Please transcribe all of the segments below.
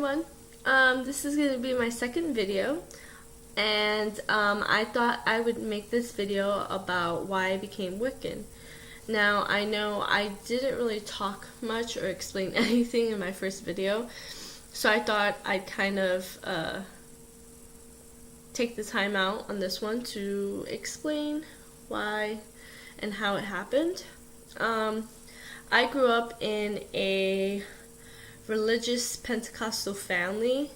everyone. This is going to be my second video, and I thought I would make this video about why I became Wiccan. Now, I know I didn't really talk much or explain anything in my first video, so I thought I'd kind of take the time out on this one to explain why and how it happened. I grew up in a religious Pentecostal family,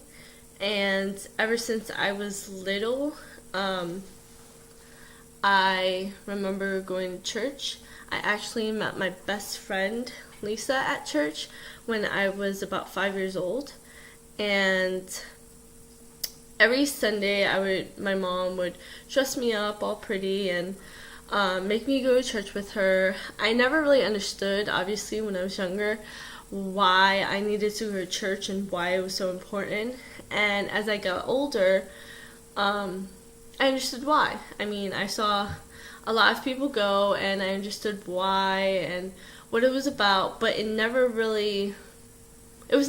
and ever since I was little, I remember going to church. I actually met my best friend Lisa at church when I was about 5 years old, and every Sunday my mom would dress me up all pretty and make me go to church with her. I never really understood, obviously, when I was younger, why I needed to go to church and why it was so important. And as I got older, I understood why. I mean, I saw a lot of people go, and I understood why and what it was about, but it was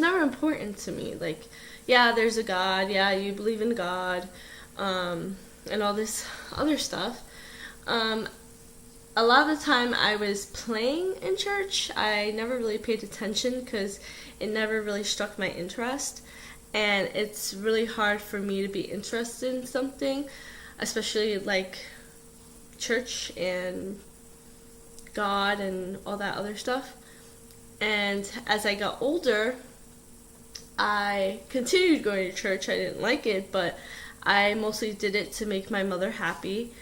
never important to me. Like, yeah, there's a God, yeah, you believe in God, and all this other stuff. A lot of the time I was playing in church. I never really paid attention because it never really struck my interest, and it's really hard for me to be interested in something, especially like church and God and all that other stuff. And as I got older, I continued going to church. I didn't like it, but I mostly did it to make my mother happy.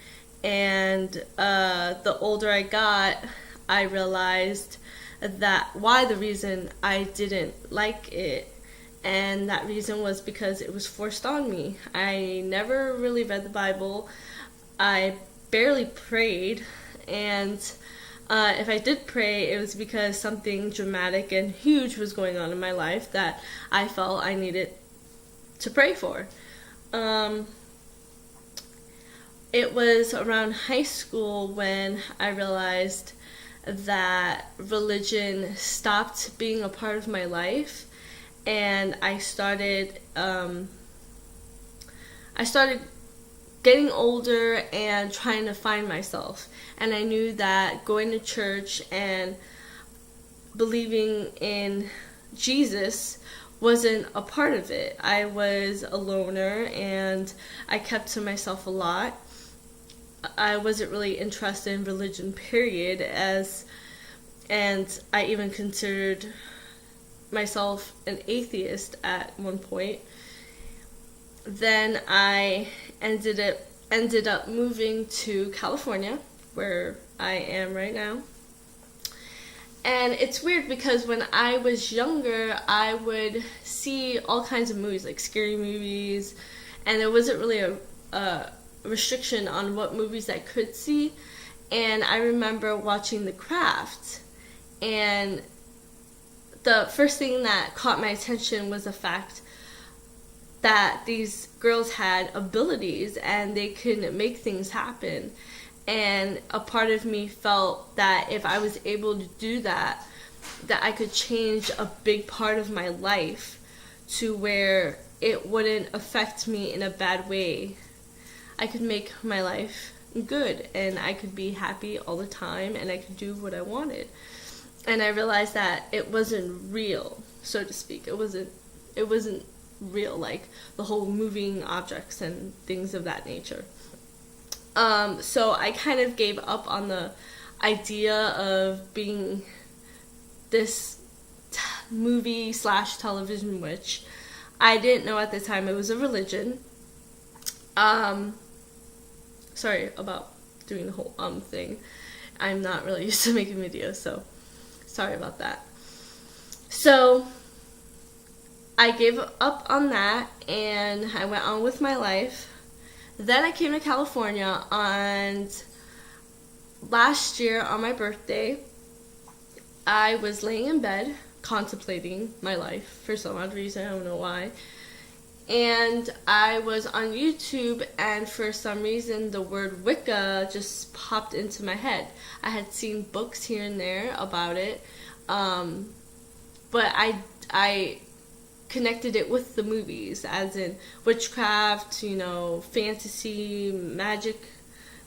And the older I got, I realized the reason I didn't like it, and that reason was because it was forced on me. I never really read the Bible. I barely prayed, and if I did pray, it was because something dramatic and huge was going on in my life that I felt I needed to pray for. It was around high school when I realized that religion stopped being a part of my life, and I started getting older and trying to find myself. And I knew that going to church and believing in Jesus wasn't a part of it. I was a loner, and I kept to myself a lot. I wasn't really interested in religion, period, and I even considered myself an atheist at one point. Then I ended up moving to California, where I am right now. And it's weird because when I was younger, I would see all kinds of movies, like scary movies, and there wasn't really a restriction on what movies I could see. And I remember watching The Craft, and the first thing that caught my attention was the fact that these girls had abilities and they could make things happen. And a part of me felt that if I was able to do that, that I could change a big part of my life to where it wouldn't affect me in a bad way. I could make my life good, and I could be happy all the time, and I could do what I wanted. And I realized that it wasn't real, so to speak. It wasn't real, like the whole moving objects and things of that nature. So I kind of gave up on the idea of being this movie/television witch. I didn't know at the time it was a religion. Sorry about doing the whole thing. I'm not really used to making videos, so sorry about that. So I gave up on that, and I went on with my life. Then I came to California, and last year on my birthday, I was laying in bed contemplating my life for some odd reason. I don't know why. And I was on YouTube, and for some reason the word Wicca just popped into my head. I had seen books here and there about it, but I connected it with the movies, as in witchcraft, fantasy, magic,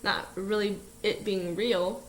not really it being real.